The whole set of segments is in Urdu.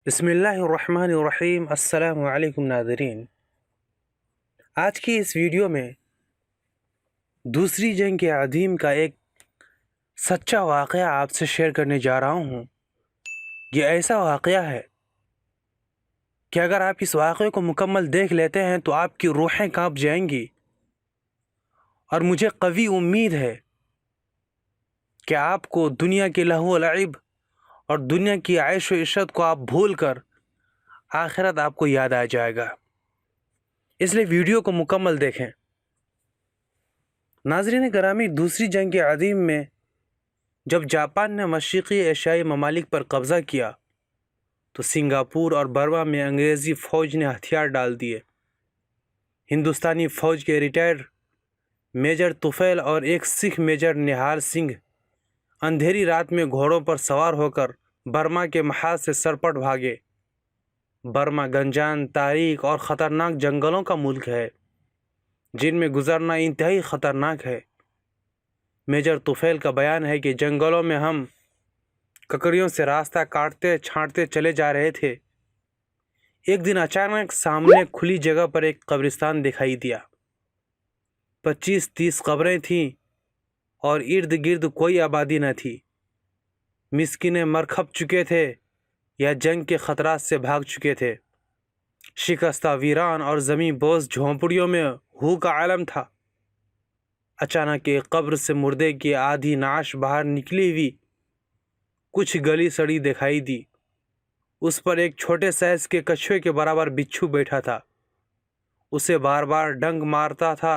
بسم اللہ الرحمن الرحیم۔ السلام علیکم ناظرین، آج کی اس ویڈیو میں دوسری جنگ عظیم کا ایک سچا واقعہ آپ سے شیئر کرنے جا رہا ہوں۔ یہ ایسا واقعہ ہے کہ اگر آپ اس واقعے کو مکمل دیکھ لیتے ہیں تو آپ کی روحیں کانپ جائیں گی، اور مجھے قوی امید ہے کہ آپ کو دنیا کے لہو و لعب اور دنیا کی عیش و عشرت کو آپ بھول کر آخرت آپ کو یاد آ جائے گا، اس لیے ویڈیو کو مکمل دیکھیں۔ ناظرین گرامی، دوسری جنگ عظیم میں جب جاپان نے مشرقی ایشیائی ممالک پر قبضہ کیا تو سنگاپور اور برما میں انگریزی فوج نے ہتھیار ڈال دیے۔ ہندوستانی فوج کے ریٹائرڈ میجر طفیل اور ایک سکھ میجر نہال سنگھ اندھیری رات میں گھوڑوں پر سوار ہو کر برما کے محاذ سے سرپٹ بھاگے۔ برما گنجان، تاریک اور خطرناک جنگلوں کا ملک ہے جن میں گزرنا انتہائی خطرناک ہے۔ میجر طفیل کا بیان ہے کہ جنگلوں میں ہم ککڑیوں سے راستہ کاٹتے چھانٹتے چلے جا رہے تھے۔ ایک دن اچانک سامنے کھلی جگہ پر ایک قبرستان دکھائی دیا۔ 25-30 قبریں تھیں اور ارد گرد کوئی آبادی نہ تھی۔ مسکینیں مر کھپ چکے تھے یا جنگ کے خطرات سے بھاگ چکے تھے۔ شکستہ ویران اور زمین بوس جھونپڑیوں میں ہو کا عالم تھا۔ اچانک ایک قبر سے مردے کی آدھی نعش باہر نکلی ہوئی کچھ گلی سڑی دکھائی دی۔ اس پر ایک چھوٹے سائز کے کچھوے کے برابر بچھو بیٹھا تھا۔ اسے بار بار ڈنک مارتا تھا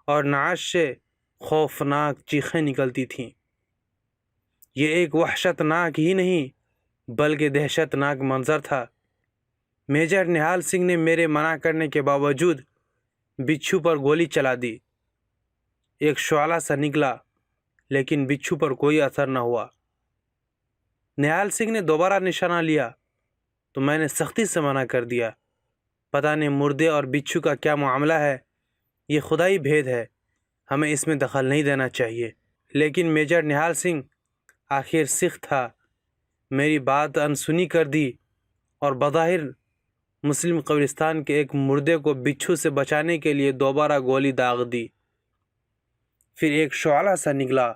اور نعش سے خوفناک چیخیں نکلتی تھیں۔ یہ ایک وحشت ناک ہی نہیں بلکہ دہشت ناک منظر تھا۔ میجر نہال سنگھ نے میرے منع کرنے کے باوجود بچھو پر گولی چلا دی۔ ایک شعلہ سا نکلا لیکن بچھو پر کوئی اثر نہ ہوا۔ نہال سنگھ نے دوبارہ نشانہ لیا تو میں نے سختی سے منع کر دیا۔ پتہ نہیں مردے اور بچھو کا کیا معاملہ ہے، یہ خدائی بھید ہے، ہمیں اس میں دخل نہیں دینا چاہیے۔ لیکن میجر نہال سنگھ آخر سکھ تھا، میری بات انسنی کر دی اور بظاہر مسلم قبرستان کے ایک مردے کو بچھو سے بچانے کے لیے دوبارہ گولی داغ دی۔ پھر ایک شعلہ سا نکلا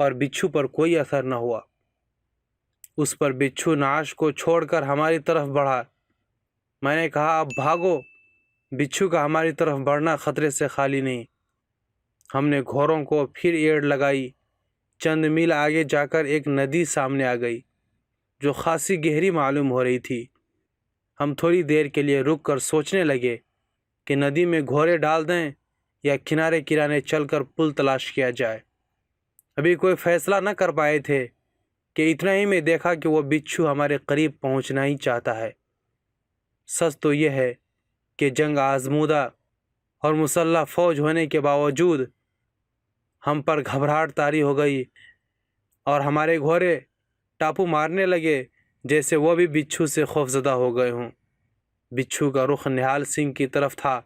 اور بچھو پر کوئی اثر نہ ہوا۔ اس پر بچھو نعش کو چھوڑ کر ہماری طرف بڑھا۔ میں نے کہا اب بھاگو، بچھو کا ہماری طرف بڑھنا خطرے سے خالی نہیں۔ ہم نے گھوڑوں کو پھر ایڑ لگائی۔ چند میل آگے جا کر ایک ندی سامنے آ گئی جو خاصی گہری معلوم ہو رہی تھی۔ ہم تھوڑی دیر کے لیے رک کر سوچنے لگے کہ ندی میں گھوڑے ڈال دیں یا کنارے کنارے چل کر پل تلاش کیا جائے۔ ابھی کوئی فیصلہ نہ کر پائے تھے کہ اتنا ہی میں دیکھا کہ وہ بچھو ہمارے قریب پہنچنا ہی چاہتا ہے۔ سچ تو یہ ہے کہ جنگ آزمودہ اور مسلح فوج ہونے کے باوجود ہم پر گھبراہٹ طاری ہو گئی اور ہمارے گھوڑے ٹاپو مارنے لگے جیسے وہ بھی بچھو سے خوفزدہ ہو گئے ہوں۔ بچھو کا رخ نہال سنگھ کی طرف تھا۔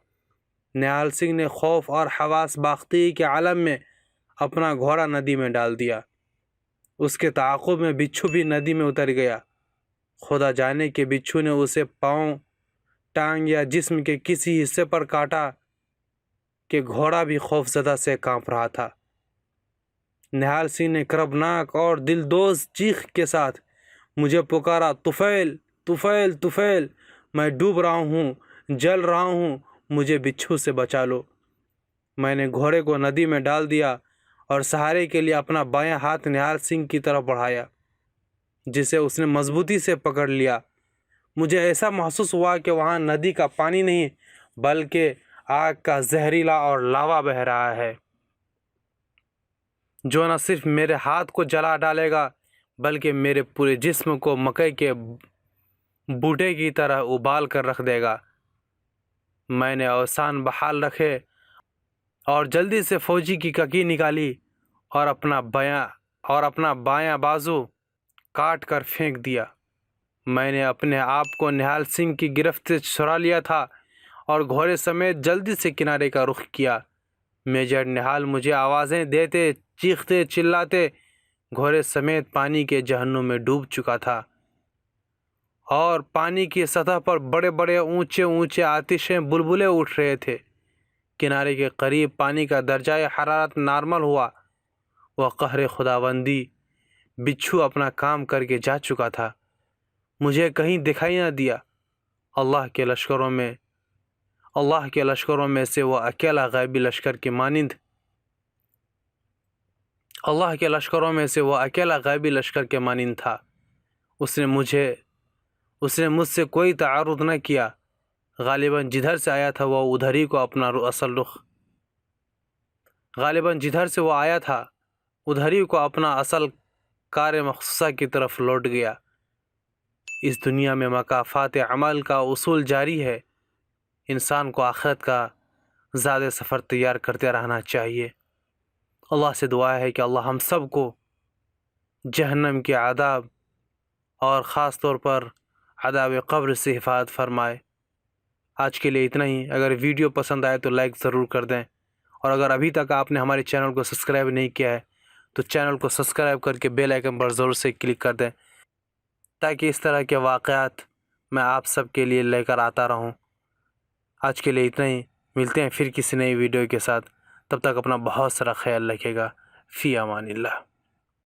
نہال سنگھ نے خوف اور حواس باختگی کے عالم میں اپنا گھوڑا ندی میں ڈال دیا۔ اس کے تعاقب میں بچھو بھی ندی میں اتر گیا۔ خدا جانے کہ بچھو نے اسے پاؤں، ٹانگ یا جسم کے کسی حصے پر کاٹا کہ گھوڑا بھی خوفزدہ سے کانپ رہا تھا۔ نہال سنگھ نے کربناک اور دلدوز چیخ کے ساتھ مجھے پکارا، طفیل طفیل طفیل، میں ڈوب رہا ہوں، جل رہا ہوں، مجھے بچھو سے بچا لو۔ میں نے گھوڑے کو ندی میں ڈال دیا اور سہارے کے لیے اپنا بایاں ہاتھ نہال سنگھ کی طرف بڑھایا جسے اس نے مضبوطی سے پکڑ لیا۔ مجھے ایسا محسوس ہوا کہ وہاں ندی کا پانی نہیں بلکہ آگ کا زہریلا اور لاوا بہہ رہا ہے جو نہ صرف میرے ہاتھ کو جلا ڈالے گا بلکہ میرے پورے جسم کو مکئی کے بوٹے کی طرح ابال کر رکھ دے گا۔ میں نے اوسان بحال رکھے اور جلدی سے فوجی کی ککی نکالی اور اپنا بایاں بازو کاٹ کر پھینک دیا۔ میں نے اپنے آپ کو نہال سنگھ کی گرفت سے چھڑا لیا تھا اور گھوڑے سمیت جلدی سے کنارے کا رخ کیا۔ میجر نہال مجھے آوازیں دیتے، چیختے چلاتے گھوڑے سمیت پانی کے جہنم میں ڈوب چکا تھا۔ اور پانی کی سطح پر بڑے بڑے اونچے اونچے آتشیں بلبلے اٹھ رہے تھے۔ کنارے کے قریب پانی کا درجہ حرارت نارمل ہوا۔ وہ قہر خداوندی بچھو اپنا کام کر کے جا چکا تھا، مجھے کہیں دکھائی نہ دیا۔ اللہ کے لشکروں میں سے وہ اکیلا غیبی لشکر کے مانند تھا۔ اس نے مجھ سے کوئی تعارض نہ کیا۔ غالباً جدھر سے آیا تھا وہ ادھر ہی کو اپنا اصل کار مخصوصہ کی طرف لوٹ گیا۔ اس دنیا میں مکافات عمل کا اصول جاری ہے۔ انسان کو آخرت کا زیادہ سفر تیار کرتے رہنا چاہیے۔ اللہ سے دعا ہے کہ اللہ ہم سب کو جہنم کے عذاب اور خاص طور پر عذاب قبر سے حفاظت فرمائے۔ آج کے لیے اتنا ہی۔ اگر ویڈیو پسند آئے تو لائک ضرور کر دیں، اور اگر ابھی تک آپ نے ہمارے چینل کو سبسکرائب نہیں کیا ہے تو چینل کو سبسکرائب کر کے بیل آئیکن پر ضرور سے کلک کر دیں، تاکہ اس طرح کے واقعات میں آپ سب کے لیے لے کر آتا رہوں۔ آج کے لیے اتنا ہی۔ ملتے ہیں پھر کسی نئی ویڈیو کے ساتھ۔ تب تک اپنا بہت سارا خیال رکھے گا۔ فی امان اللہ۔